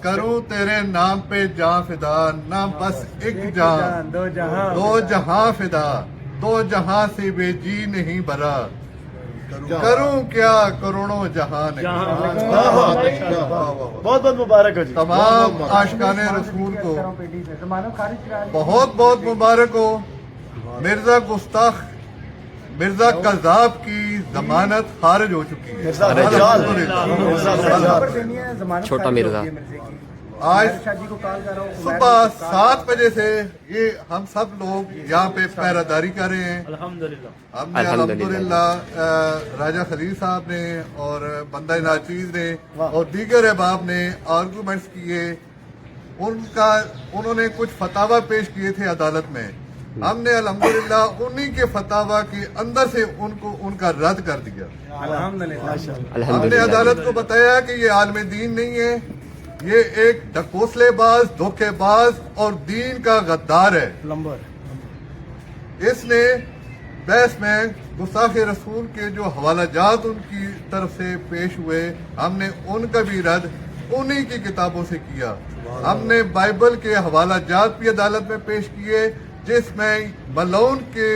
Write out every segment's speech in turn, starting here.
करूं तेरे नाम पे जान फिदा, नाम बस एक जान, दो जहां फिदा, दो जहां से बेजी नहीं भरा, करूं क्या करोड़ों जहां नहीं। बहुत बहुत मुबारक हो जी। तमाम आशिकाने रसूल को बहुत बहुत मुबारक हो। मिर्जा गुस्ताख मिर्जा कज़ाब की जमानत खारिज हो चुकी है। छोटा मिर्जा आज सुबह 7 बजे से ये हम सब लोग यहाँ पे पहरादारी कर रहे हैं। हमने अल्हम्दुलिल्लाह राजा खलील साहब ने और बंदा नाचीज ने और दीगर अहबाब ने आर्गूमेंट्स किए, उन्होंने कुछ फतावा पेश किए थे अदालत में। हमने अल्हम्दुलिल्लाह उन्हीं के फतावा के अंदर से उनका रद्द कर दिया। हमने अदालत को बताया कि ये आलम दीन नहीं है, ये एक ढकोसलेबाज, धोखेबाज और दीन का गद्दार है। इसने बहस में गुस्ताखे रसूल के जो हवालाजात उनकी तरफ से पेश हुए, हमने उनका भी रद्द उन्हीं की किताबों से किया। हमने बाइबल के हवालाजात भी अदालत में पेश किए जिसमें मलऊन के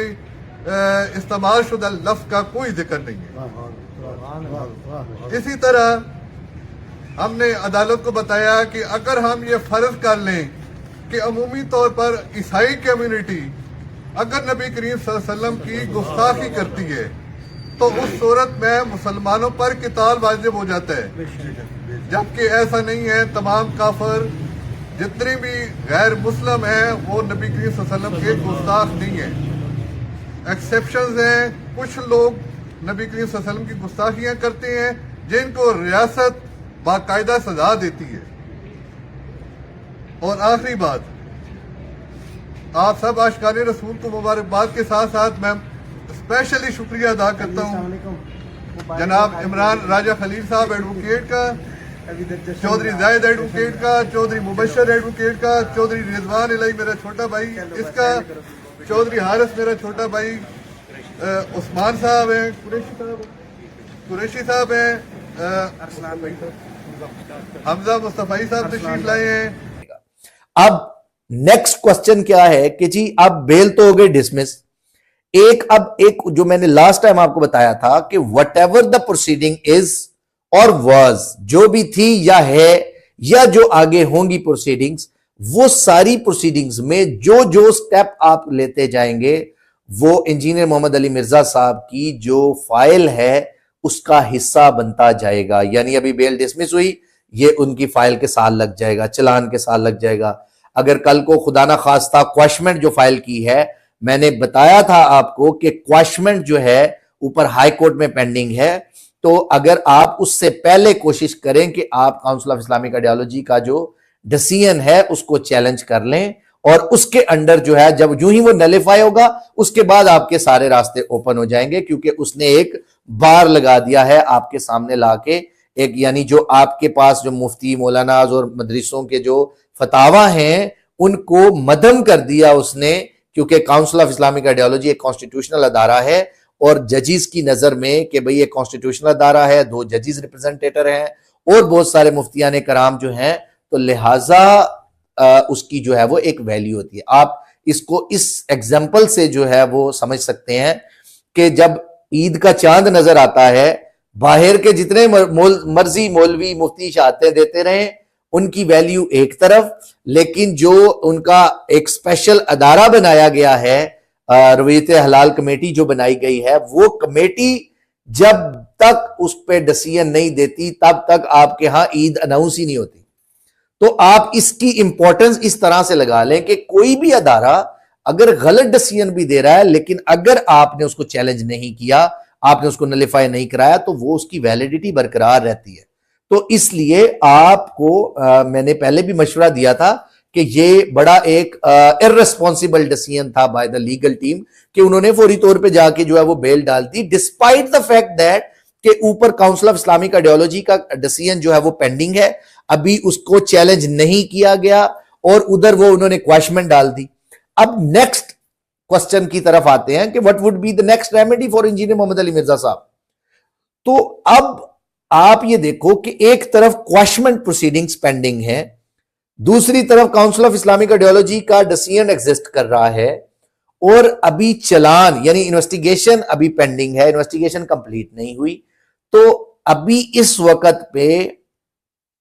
इस्तेमाल शुदा लफ्ज का कोई जिक्र नहीं है। इसी तरह हमने अदालत को बताया कि अगर हम ये फर्ज कर लें कि अमूमी तौर पर ईसाई कम्युनिटी अगर नबी करीम सल्लल्लाहु अलैहि वसल्लम की गुस्ताखी करती है तो उस सूरत में मुसलमानों पर किताल वाजिब हो जाता है, जबकि ऐसा नहीं है। तमाम काफिर जितने भी गैर मुस्लिम हैं वो नबी करीम सल्लल्लाहु अलैहि वसल्लम के गुस्ताख नहीं है। एक्सेप्शंस हैं, कुछ लोग नबी करीम सल्लल्लाहु अलैहि वसल्लम की गुस्ताखियां करते हैं जिनको रियासत बाकायदा सजा देती है। और आखिरी बात, आप सब आशिकाने रसूल को मुबारकबाद के साथ साथ मैं स्पेशली शुक्रिया अदा करता हूँ जनाब इमरान राजा खलील साहब एडवोकेट का, चौधरी जायद एडवोकेट का, चौधरी मुबशर एडवोकेट का, चौधरी रिजवान इलाई मेरा छोटा भाई इसका, चौधरी हारिस मेरा छोटा भाई, उस्मान साहब हैं, कुरैशी साहब हैं, हमजा मुस्तफाई साहब तशरीफ लाए हैं। अब नेक्स्ट क्वेश्चन क्या है कि जी अब बेल तो हो गई डिसमिस, अब एक जो मैंने लास्ट टाइम आपको बताया था कि what ever the proceeding is और वाज, जो भी थी या है या जो आगे होंगी प्रोसीडिंग्स, वो सारी प्रोसीडिंग्स में जो जो स्टेप आप लेते जाएंगे वो इंजीनियर मोहम्मद अली मिर्जा साहब की जो फाइल है उसका हिस्सा बनता जाएगा। यानी अभी बेल डिसमिस हुई, ये उनकी फाइल के साथ लग जाएगा, चलान के साथ लग जाएगा। अगर कल को खुदा ना खास्ता क्वैशमेंट जो फाइल की है, मैंने बताया था आपको कि क्वैशमेंट जो है ऊपर हाई कोर्ट में पेंडिंग है, तो अगर आप उससे पहले कोशिश करें कि आप काउंसिल ऑफ इस्लामिक आइडियोलॉजी का जो डिसीजन है उसको चैलेंज कर लें, और उसके अंडर जो है जब यूं ही वो नलिफाई होगा उसके बाद आपके सारे रास्ते ओपन हो जाएंगे, क्योंकि उसने एक बार लगा दिया है आपके सामने लाके एक, यानी जो आपके पास जो मुफ्ती मौलानाज और मदरसों के जो फतावा हैं उनको मदम कर दिया उसने, क्योंकि काउंसिल ऑफ इस्लामिक आइडियोलॉजी एक कॉन्स्टिट्यूशनल अदारा है और जजिस की नजर में कि भाई ये कॉन्स्टिट्यूशनल अदारा है, 2 जजिस रिप्रेजेंटेटर हैं और बहुत सारे मुफ्तियान कराम जो हैं, तो लिहाजा उसकी जो है वो एक वैल्यू होती है। आप इसको इस एग्जाम्पल से जो है वो समझ सकते हैं कि जब ईद का चांद नजर आता है, बाहर के जितने मर्जी मौलवी मुफ्ती शाहते देते रहे, उनकी वैल्यू एक तरफ, लेकिन जो उनका एक स्पेशल अदारा बनाया गया है, रवैयत हलाल कमेटी जो बनाई गई है, वो कमेटी जब तक उस पर डिसीजन नहीं देती तब तक आपके यहां ईद अनाउंस ही नहीं होती। तो आप इसकी इंपॉर्टेंस इस तरह से लगा लें कि कोई भी अदारा अगर गलत डिसीजन भी दे रहा है, लेकिन अगर आपने उसको चैलेंज नहीं किया, आपने उसको नलिफाई नहीं कराया, तो वो उसकी वैलिडिटी बरकरार रहती है। तो इसलिए आपको मैंने पहले भी मशवरा दिया था कि ये बड़ा एक इररिस्पॉन्सिबल डिसीजन था बाय द लीगल टीम कि उन्होंने फौरी तौर पे जाके जो है वो बेल डाल दी, डिस्पाइट द फैक्ट दैट कि ऊपर काउंसिल ऑफ इस्लामिक आइडियोलॉजी का डिसीजन जो है वो पेंडिंग है, अभी उसको चैलेंज नहीं किया गया, और उधर वो उन्होंने क्वैशमेंट डाल दी। अब नेक्स्ट क्वेश्चन की तरफ आते हैं कि what would be the next remedy for engineer Mohammad Ali Mirza साहब। तो अब आप ये देखो कि एक तरफ क्वैशमेंट प्रोसीडिंग्स पेंडिंग है दूसरी तरफ काउंसिल ऑफ इस्लामिक आइडियोलॉजी का डिसीजन एग्जिस्ट कर रहा है और अभी चलान यानी इन्वेस्टिगेशन अभी पेंडिंग है, इन्वेस्टिगेशन कंप्लीट नहीं हुई। तो अभी इस वक्त पे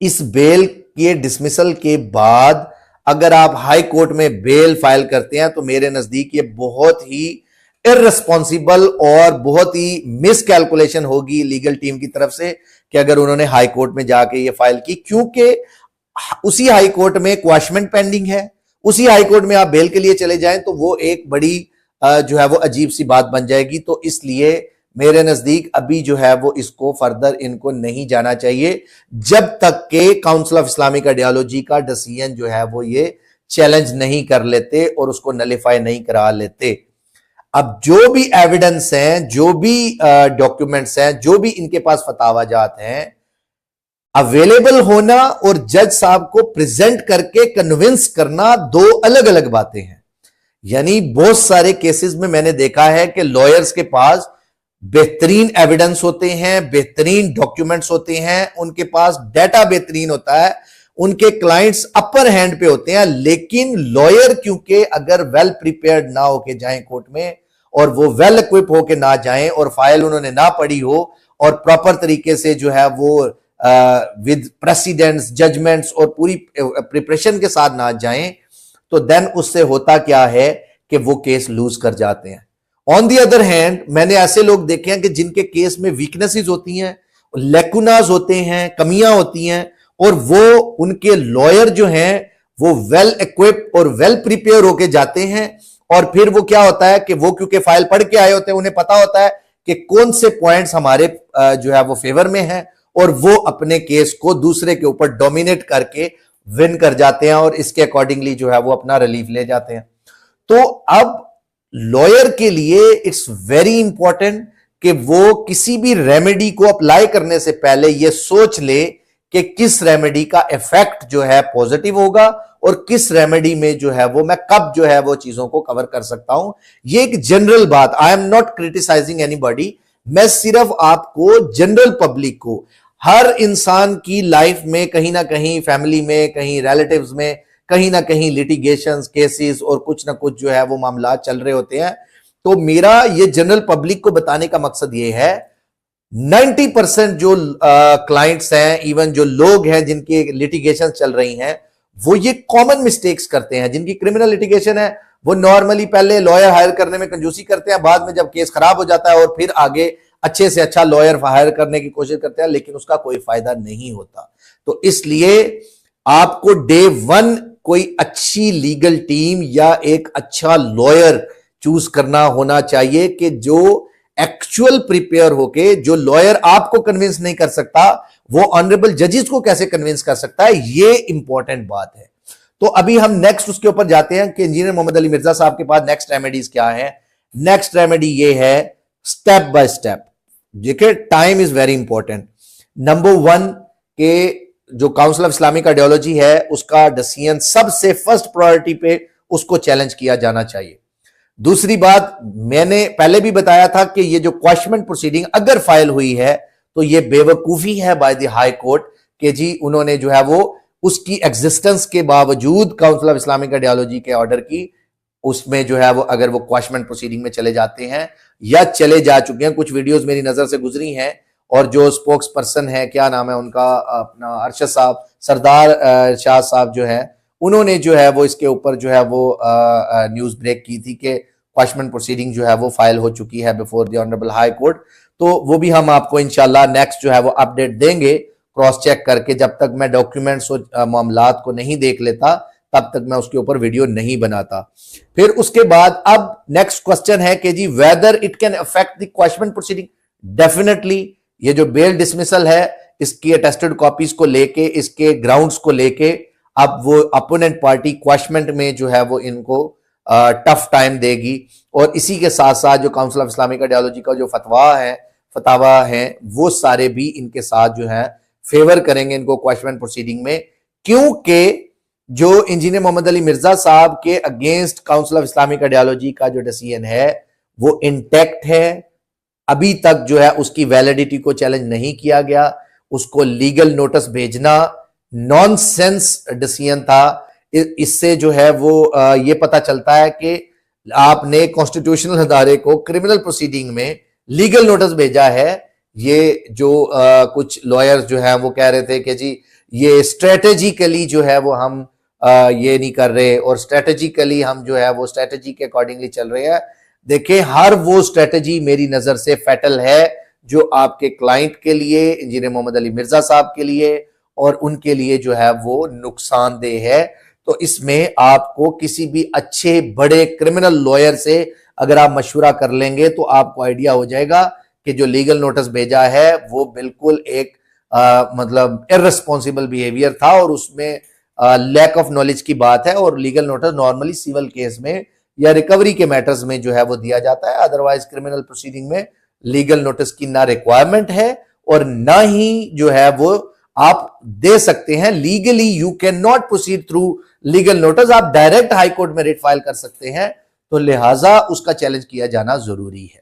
इस बेल के डिसमिसल के बाद अगर आप हाई कोर्ट में बेल फाइल करते हैं तो मेरे नजदीक ये बहुत ही इररिस्पॉन्सिबल और बहुत ही मिस कैलकुलेशन होगी लीगल टीम की तरफ से कि अगर उन्होंने हाई कोर्ट में जाके ये फाइल की, क्योंकि उसी हाई कोर्ट में क्वाशमेंट पेंडिंग है, उसी हाई कोर्ट में आप बेल के लिए चले जाएं तो वो एक बड़ी जो है वो अजीब सी बात बन जाएगी। तो इसलिए मेरे नजदीक अभी जो है वो इसको फर्दर इनको नहीं जाना चाहिए जब तक के काउंसिल ऑफ इस्लामिक आइडियोलॉजी का डिसीजन जो है वो ये चैलेंज नहीं कर लेते और उसको नलिफाई नहीं करा लेते। अब जो भी एविडेंस हैं, जो भी डॉक्यूमेंट्स हैं, जो भी इनके पास फतावाजात हैं, अवेलेबल होना और जज साहब को प्रेजेंट करके कन्विंस करना दो अलग अलग बातें हैं। यानी बहुत सारे केसेस में मैंने देखा है कि लॉयर्स के पास बेहतरीन एविडेंस होते हैं, बेहतरीन डॉक्यूमेंट्स होते हैं, उनके पास डाटा बेहतरीन होता है, उनके क्लाइंट्स अपर हैंड पे होते हैं, लेकिन लॉयर क्योंकि अगर वेल प्रिपेयर्ड ना होके जाएं कोर्ट में और वो वेल इक्विप होके ना जाएं और फाइल उन्होंने ना पढ़ी हो और प्रॉपर तरीके से जो है वो विद प्रेसिडेंट्स, जजमेंट्स और पूरी प्रिपरेशन के साथ ना जाएं तो देन उससे होता क्या है कि वो केस लूज कर जाते हैं। ऑन दी अदर हैंड मैंने ऐसे लोग देखे हैं कि जिनके केस में वीकनेसेस होती हैं, लेकुनाज होते हैं, कमियां होती हैं और वो उनके लॉयर जो हैं वो वेल इक्विप और वेल प्रिपेयर होके जाते हैं और फिर वो क्या होता है कि वो क्योंकि फाइल पढ़ के आए होते हैं, उन्हें पता होता है कि कौन से पॉइंट्स हमारे जो है वो फेवर में हैं और वो अपने केस को दूसरे के ऊपर डोमिनेट करके विन कर जाते हैं और इसके अकॉर्डिंगली जो है वो अपना रिलीफ ले जाते हैं। तो अब लॉयर के लिए इट्स वेरी इंपॉर्टेंट कि वो किसी भी रेमेडी को अप्लाई करने से पहले ये सोच ले कि किस रेमेडी का इफेक्ट जो है पॉजिटिव होगा और किस रेमेडी में जो है वो मैं कब जो है वो चीजों को कवर कर सकता हूं। ये एक जनरल बात, I am not criticising anybody, मैं सिर्फ आपको जनरल पब्लिक को, हर इंसान की लाइफ में कहीं ना कहीं फैमिली में, कहीं रिलेटिव्स में, कहीं ना कहीं लिटिगेशंस, केसेस और कुछ ना कुछ जो है वो मामला चल रहे होते हैं। तो मेरा ये जनरल पब्लिक को बताने का मकसद ये है 90% जो क्लाइंट्स हैं, इवन जो लोग हैं जिनकी लिटिगेशन चल रही हैं, वो ये कॉमन मिस्टेक्स करते हैं। जिनकी क्रिमिनल लिटिगेशन है वो नॉर्मली पहले लॉयर हायर करने में कंजूसी करते हैं, बाद में जब केस खराब हो जाता है और फिर आगे अच्छे से अच्छा लॉयर हायर करने की कोशिश करते हैं, लेकिन उसका कोई फायदा नहीं होता। तो इसलिए आपको डे वन कोई अच्छी लीगल टीम या एक अच्छा लॉयर चूज करना होना चाहिए कि जो एक्चुअल प्रिपेयर होके, जो लॉयर आपको कन्विंस नहीं कर सकता वो ऑनरेबल जजेस को कैसे कन्विंस कर सकता है, ये इंपॉर्टेंट बात है। तो अभी हम नेक्स्ट उसके ऊपर जाते हैं कि इंजीनियर मोहम्मद अली मिर्जा साहब के पास नेक्स्ट रेमेडीज क्या है। नेक्स्ट रेमेडी ये है स्टेप बाय स्टेप। देखिए time is very important. Number 1 के जो काउंसिल ऑफ इस्लामिक आइडियोलॉजी है उसका डिसीजन सबसे फर्स्ट प्रायोरिटी पे उसको चैलेंज किया जाना चाहिए। दूसरी बात, मैंने पहले भी बताया था कि ये जो क्वेश्चन प्रोसीडिंग अगर फाइल हुई है तो ये बेवकूफी है बाय द हाई कोर्ट कि जी उन्होंने जो है वो उसकी एग्जिस्टेंस के बावजूद काउंसिल ऑफ इस्लामिक आइडियोलॉजी के ऑर्डर की उसमें जो है वो अगर वो क्वेश्चन प्रोसीडिंग में चले जाते हैं या चले जा चुके हैं, कुछ वीडियोस मेरी नजर से गुजरी हैं और जो स्पोक्स पर्सन है, क्या नाम है उनका, अपना अरशद साहब, सरदार शाह साहब जो है, उन्होंने जो है वो इसके ऊपर जो है वो न्यूज ब्रेक की थी कि क्वेश्चन प्रोसीडिंग जो है वो फाइल हो चुकी है before the honourable high court. तो वो भी हम आपको इंशाल्लाह नेक्स्ट जो है वो अपडेट देंगे क्रॉस चेक करके। जब तक मैं डॉक्यूमेंट्स और मामलात को नहीं देख लेता तब तक मैं उसके ऊपर वीडियो नहीं बनाता। फिर उसके बाद अब नेक्स्ट क्वेश्चन है कि जी whether it can affect the question proceeding. Definitely ये जो बेल डिसमिसल है इसकी अटेस्टेड कॉपीज को लेके, इसके ग्राउंड्स को लेके अब वो अपोनेंट पार्टी क्वेश्चन में जो है वो इनको टफ टाइम देगी और इसी के साथ साथ जो काउंसिल ऑफ इस्लामिक आइडियोलॉजी का जो फतवा है वो सारे भी इनके साथ जो है फेवर करेंगे इनको क्वेश्चन प्रोसीडिंग में, क्योंकि जो इंजीनियर मोहम्मद अली मिर्जा साहब के against council of Islamic ideology का जो डिसीजन है वो इंटैक्ट है। अभी तक जो है उसकी वैलिडिटी को चैलेंज नहीं किया गया। उसको लीगल नोटिस भेजना नॉनसेंस डिसीजन था। इससे जो है वो ये पता चलता है कि आपने कॉन्स्टिट्यूशनल अदारे को क्रिमिनल प्रोसीडिंग में लीगल नोटिस भेजा है। ये जो कुछ लॉयर्स जो है वो कह रहे थे कि जी ये स्ट्रेटेजिकली जो है वो हम ये नहीं कर रहे और स्ट्रेटेजिकली हम जो है वो स्ट्रेटेजी के अकॉर्डिंगली चल रहे हैं। देखिए, हर वो स्ट्रेटेजी मेरी नजर से फैटल है जो आपके क्लाइंट के लिए, इंजीनियर मोहम्मद अली मिर्जा साहब के लिए और उनके लिए जो है वो नुकसानदेह है। तो इसमें आपको किसी भी अच्छे बड़े क्रिमिनल लॉयर से अगर आप मशवरा कर लेंगे तो आपको आइडिया हो जाएगा कि जो लीगल नोटिस भेजा है वो बिल्कुल एक मतलब इररिस्पॉन्सिबल बिहेवियर था और उसमें लैक ऑफ नॉलेज की बात है। और legal notice normally civil case में या रिकवरी के मैटर्स में जो है वो दिया जाता है, अदरवाइज क्रिमिनल प्रोसीडिंग में लीगल नोटिस की ना रिक्वायरमेंट है और ना ही जो है वो आप दे सकते हैं। Legally you can not proceed through legal notice, आप डायरेक्ट हाई कोर्ट में रिट फाइल कर सकते हैं। तो लिहाजा उसका चैलेंज किया जाना जरूरी है।